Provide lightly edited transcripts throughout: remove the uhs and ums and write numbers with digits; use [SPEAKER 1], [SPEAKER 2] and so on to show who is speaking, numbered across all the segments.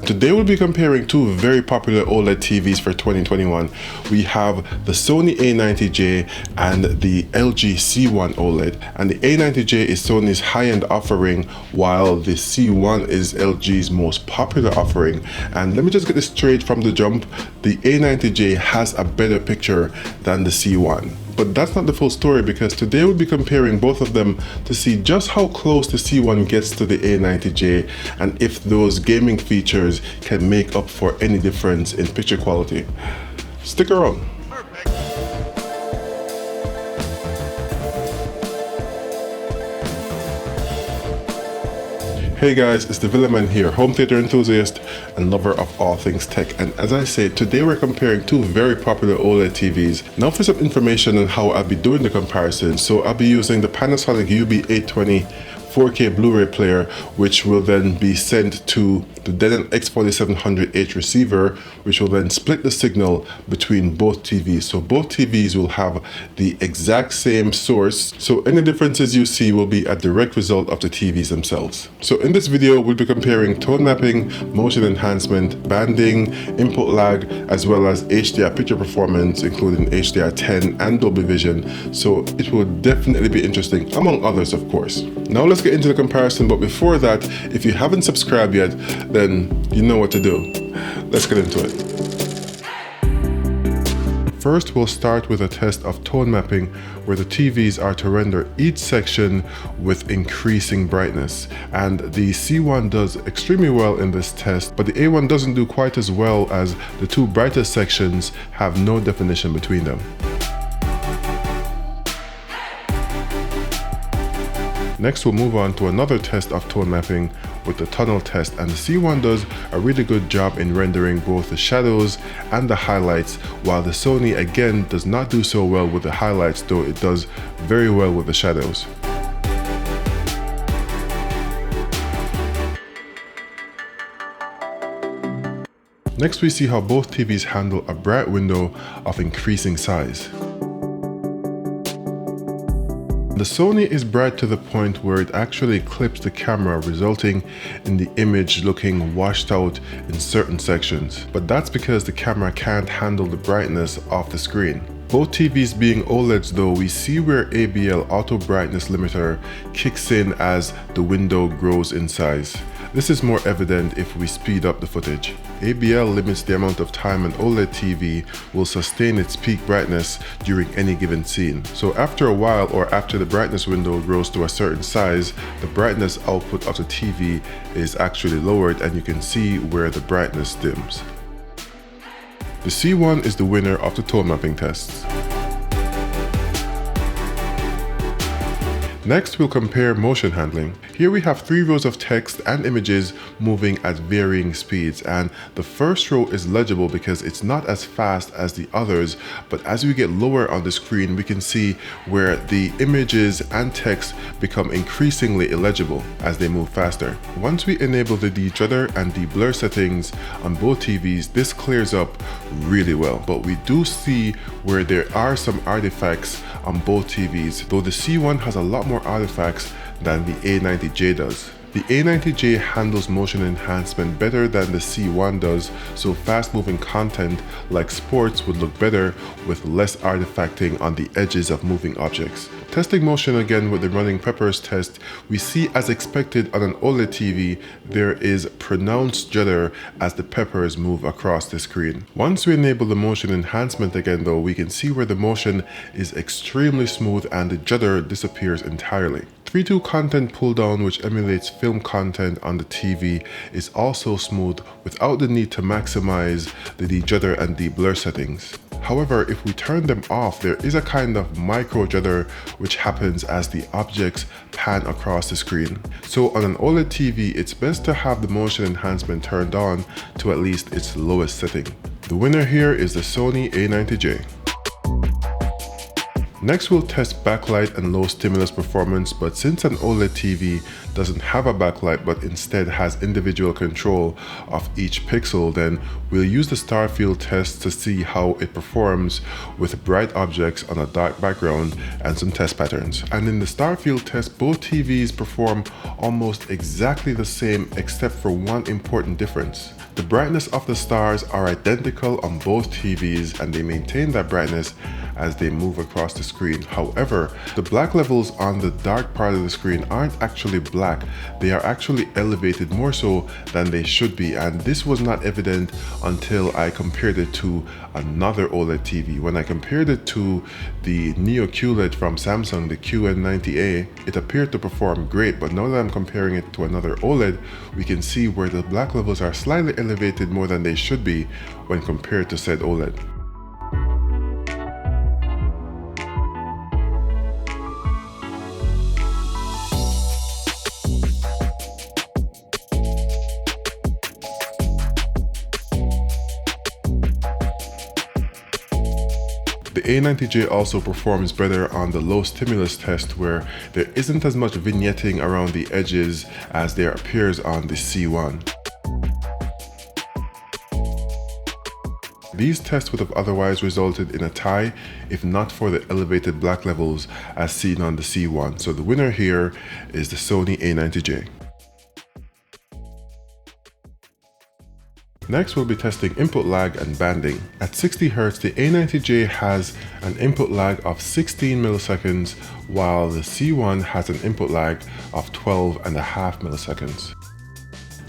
[SPEAKER 1] Today we'll be comparing two very popular OLED TVs for 2021. We have the Sony A90J and the LG C1 OLED. And the A90J is Sony's high-end offering, while the C1 is LG's most popular offering. And let me just get this straight from the jump. The A90J has a better picture than the C1. But that's not the full story, because today we'll be comparing both of them to see just how close the C1 gets to the A90J and if those gaming features can make up for any difference in picture quality. Stick around. Hey guys, it's the Villaman here, home theater enthusiast and lover of all things tech. And as I say, today we're comparing two very popular OLED TVs. Now for some information on how I'll be doing the comparison. So I'll be using the Panasonic UB820 4K Blu-ray player, which will then be sent to the Denon X4700H receiver, which will then split the signal between both TVs. So both TVs will have the exact same source, so any differences you see will be a direct result of the TVs themselves. So in this video, we'll be comparing tone mapping, motion enhancement, banding, input lag, as well as HDR picture performance, including HDR10 and Dolby Vision. So it will definitely be interesting, among others, of course. Now let's get into the comparison, but before that, if you haven't subscribed yet, then you know what to do. Let's get into it. First, we'll start with a test of tone mapping, where the TVs are to render each section with increasing brightness. And the C1 does extremely well in this test, but the A1 doesn't do quite as well, as the two brightest sections have no definition between them. Next, we'll move on to another test of tone mapping with the tunnel test, and the C1 does a really good job in rendering both the shadows and the highlights, while the Sony again does not do so well with the highlights, though it does very well with the shadows. Next, we see how both TVs handle a bright window of increasing size. The Sony is bright to the point where it actually clips the camera, resulting in the image looking washed out in certain sections. But that's because the camera can't handle the brightness of the screen. Both TVs being OLEDs though, we see where ABL auto brightness limiter kicks in as the window grows in size. This is more evident if we speed up the footage. ABL limits the amount of time an OLED TV will sustain its peak brightness during any given scene. So after a while, or after the brightness window grows to a certain size, the brightness output of the TV is actually lowered, and you can see where the brightness dims. The C1 is the winner of the tone mapping tests. Next, we'll compare motion handling. Here we have 3 rows of text and images moving at varying speeds, and the first row is legible because it's not as fast as the others, but as we get lower on the screen, we can see where the images and text become increasingly illegible as they move faster. Once we enable the de-judder and de-blur settings on both TVs, this clears up really well, but we do see where there are some artifacts on both TVs, though the C1 has a lot more artifacts than the A90J does. The A90J handles motion enhancement better than the C1 does, so fast-moving content like sports would look better with less artifacting on the edges of moving objects. Testing motion again with the running peppers test, we see, as expected on an OLED TV, there is pronounced judder as the peppers move across the screen. Once we enable the motion enhancement again though, we can see where the motion is extremely smooth and the judder disappears entirely. 3.2 content pull down, which emulates film content on the TV, is also smooth without the need to maximize the de-judder and de-blur settings. However, if we turn them off, there is a kind of micro judder which happens as the objects pan across the screen. So on an OLED TV, it's best to have the motion enhancement turned on to at least its lowest setting. The winner here is the Sony A90J. Next, we'll test backlight and low stimulus performance, but since an OLED TV doesn't have a backlight but instead has individual control of each pixel, then we'll use the star field test to see how it performs with bright objects on a dark background and some test patterns. And in the star field test, both TVs perform almost exactly the same except for one important difference. The brightness of the stars are identical on both TVs and they maintain that brightness as they move across the screen. However, the black levels on the dark part of the screen aren't actually black, they are actually elevated more so than they should be, and this was not evident until I compared it to another OLED TV. When I compared it to the Neo QLED from Samsung, the QN90A, it appeared to perform great, but now that I'm comparing it to another OLED, we can see where the black levels are slightly elevated more than they should be when compared to said OLED. The A90J also performs better on the low stimulus test, where there isn't as much vignetting around the edges as there appears on the C1. These tests would have otherwise resulted in a tie if not for the elevated black levels as seen on the C1, so the winner here is the Sony A90J. Next, we'll be testing input lag and banding. At 60 Hz, the A90J has an input lag of 16 milliseconds, while the C1 has an input lag of 12.5 milliseconds.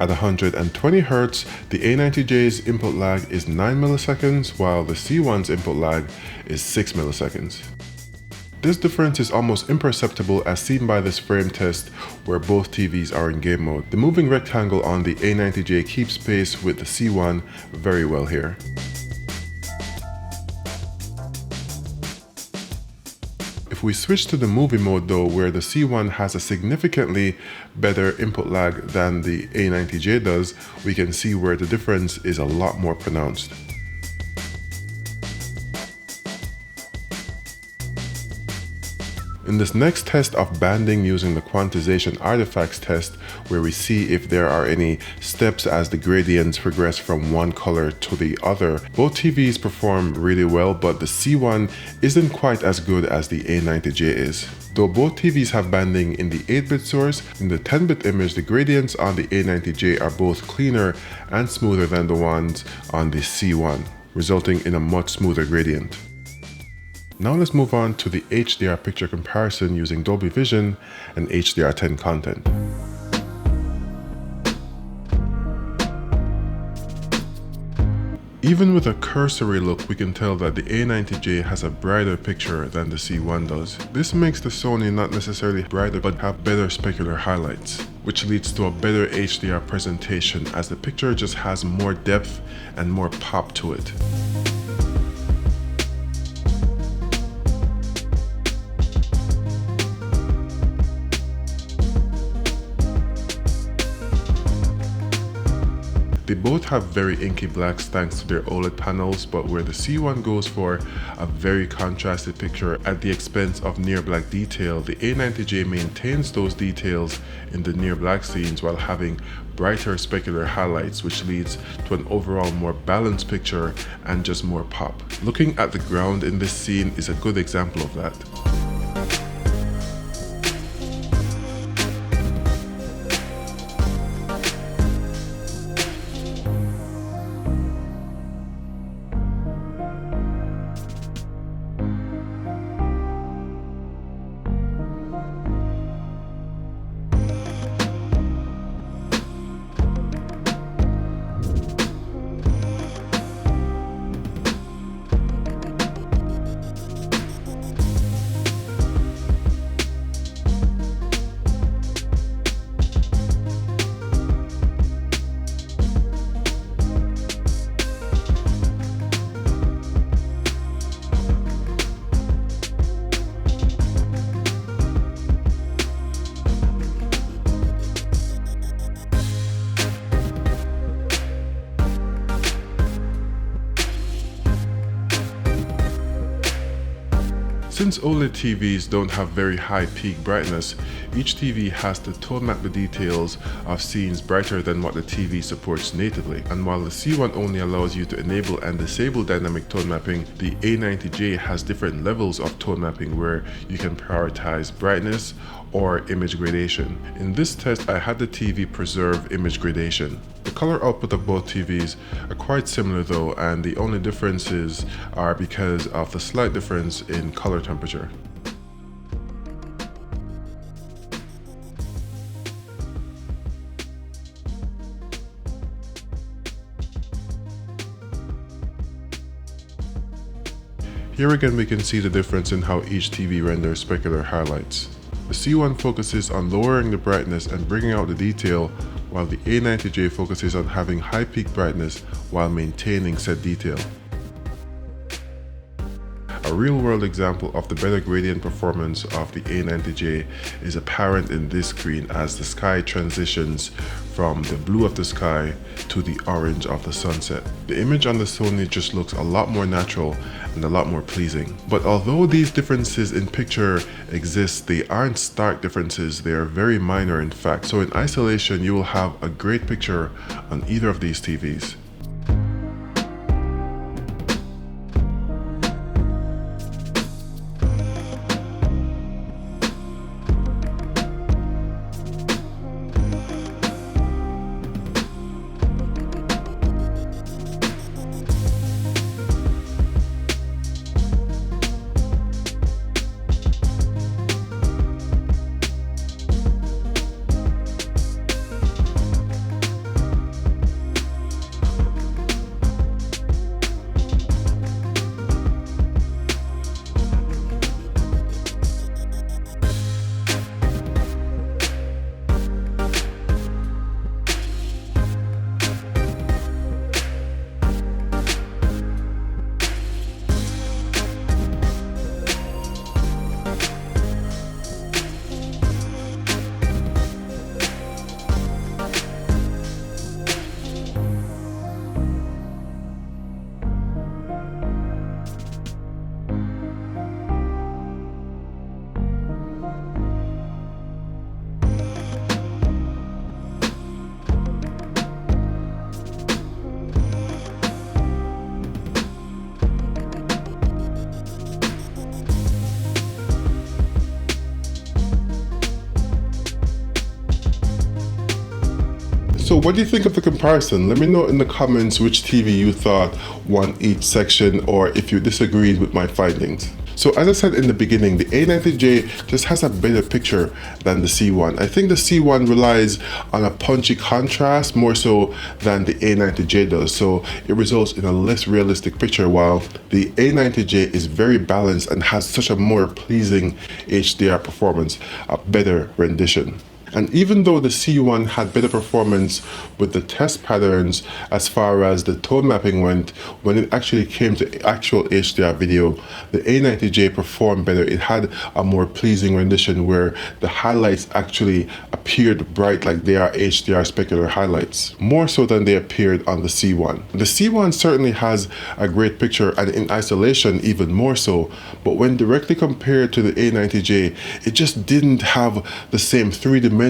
[SPEAKER 1] At 120 Hz, the A90J's input lag is 9 milliseconds, while the C1's input lag is 6 milliseconds. This difference is almost imperceptible as seen by this frame test where both TVs are in game mode. The moving rectangle on the A90J keeps pace with the C1 very well here. If we switch to the movie mode though, where the C1 has a significantly better input lag than the A90J does, we can see where the difference is a lot more pronounced. In this next test of banding using the quantization artifacts test, where we see if there are any steps as the gradients progress from one color to the other, both TVs perform really well, but the C1 isn't quite as good as the A90J is. Though both TVs have banding in the 8-bit source, in the 10-bit image the gradients on the A90J are both cleaner and smoother than the ones on the C1, resulting in a much smoother gradient. Now let's move on to the HDR picture comparison using Dolby Vision and HDR10 content. Even with a cursory look, we can tell that the A90J has a brighter picture than the C1 does. This makes the Sony not necessarily brighter but have better specular highlights, which leads to a better HDR presentation as the picture just has more depth and more pop to it. They both have very inky blacks thanks to their OLED panels, but where the C1 goes for a very contrasted picture at the expense of near black detail, the A90J maintains those details in the near black scenes while having brighter specular highlights, which leads to an overall more balanced picture and just more pop. Looking at the ground in this scene is a good example of that. Since OLED TVs don't have very high peak brightness, each TV has to tone map the details of scenes brighter than what the TV supports natively. And while the C1 only allows you to enable and disable dynamic tone mapping, the A90J has different levels of tone mapping where you can prioritize brightness or image gradation. In this test, I had the TV preserve image gradation. The color output of both TVs are quite similar though, and the only differences are because of the slight difference in color temperature. Here again we can see the difference in how each TV renders specular highlights. The C1 focuses on lowering the brightness and bringing out the detail, while the A90J focuses on having high peak brightness while maintaining said detail. A real-world example of the better gradient performance of the A90J is apparent in this screen as the sky transitions from the blue of the sky to the orange of the sunset. The image on the Sony just looks a lot more natural and a lot more pleasing. But although these differences in picture exist, they aren't stark differences, they are very minor in fact. So in isolation, you will have a great picture on either of these TVs. So what do you think of the comparison? Let me know in the comments which TV you thought won each section, or if you disagreed with my findings. So as I said in the beginning, the A90J just has a better picture than the C1. I think the C1 relies on a punchy contrast more so than the A90J does, so it results in a less realistic picture, while the A90J is very balanced and has such a more pleasing HDR performance, a better rendition. And even though the C1 had better performance with the test patterns as far as the tone mapping went, when it actually came to actual HDR video, the A90J performed better. It had a more pleasing rendition where the highlights actually appeared bright like they are HDR specular highlights, more so than they appeared on the C1. The C1 certainly has a great picture, and in isolation even more so, but when directly compared to the A90J, it just didn't have the same three-dimensional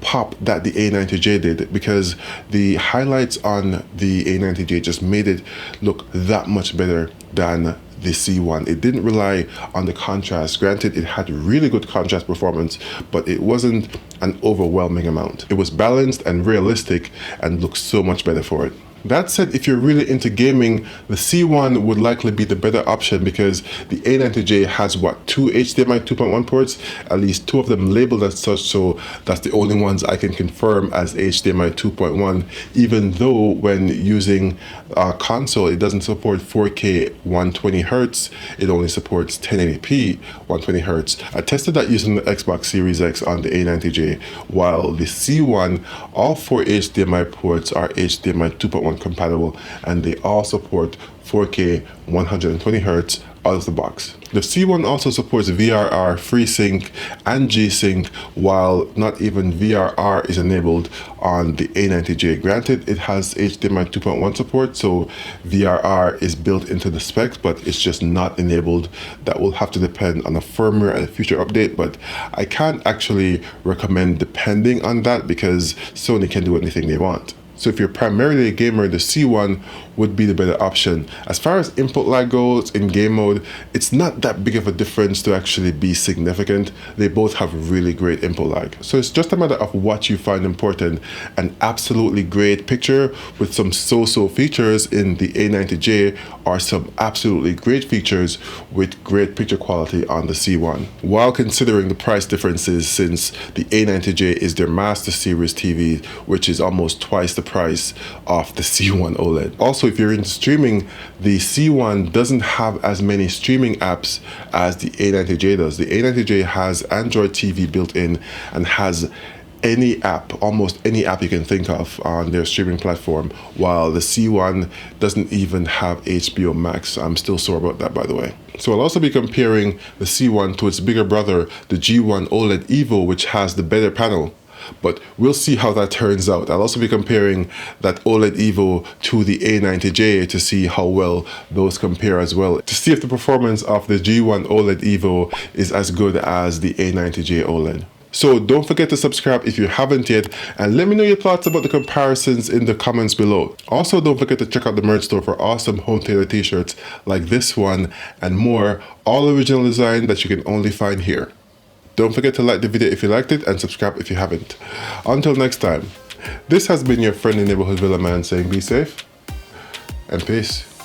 [SPEAKER 1] pop that the A90J did, because the highlights on the A90J just made it look that much better than the C1. It didn't rely on the contrast. Granted, it had really good contrast performance, but it wasn't an overwhelming amount. It was balanced and realistic and looked so much better for it. That said, if you're really into gaming, the C1 would likely be the better option, because the A90J has two HDMI 2.1 ports, at least two of them labeled as such, so that's the only ones I can confirm as HDMI 2.1, even though when using a console, it doesn't support 4K 120Hz, it only supports 1080p 120Hz. I tested that using the Xbox Series X on the A90J, while the C1, all four HDMI ports are HDMI 2.1 compatible, and they all support 4K 120Hz out of the box. The C1 also supports VRR, FreeSync, and G-Sync, while not even VRR is enabled on the A90J. Granted, it has HDMI 2.1 support, so VRR is built into the specs, but it's just not enabled. That will have to depend on a firmware and a future update, but I can't actually recommend depending on that because Sony can do anything they want. So if you're primarily a gamer, the C1 would be the better option. As far as input lag goes in game mode, it's not that big of a difference to actually be significant. They both have really great input lag. So it's just a matter of what you find important. An absolutely great picture with some so-so features in the A90J, or some absolutely great features with great picture quality on the C1. While considering the price differences, since the A90J is their Master Series TV, which is almost twice the price of the C1 OLED. Also, if you're into streaming, the C1 doesn't have as many streaming apps as the A90J does. The A90J has Android TV built in and has any app, almost any app you can think of on their streaming platform, while the C1 doesn't even have HBO Max. I'm still sore about that, by the way. So I'll also be comparing the C1 to its bigger brother, the G1 OLED Evo, which has the better panel. But we'll see how that turns out. I'll also be comparing that OLED Evo to the A90J to see how well those compare as well, to see if the performance of the G1 OLED Evo is as good as the A90J OLED. So don't forget to subscribe if you haven't yet, and let me know your thoughts about the comparisons in the comments below. Also, don't forget to check out the merch store for awesome home theater t-shirts like this one and more, all original design that you can only find here. Don't forget to like the video if you liked it and subscribe if you haven't. Until next time, this has been your friendly neighborhood Villaman saying be safe and peace.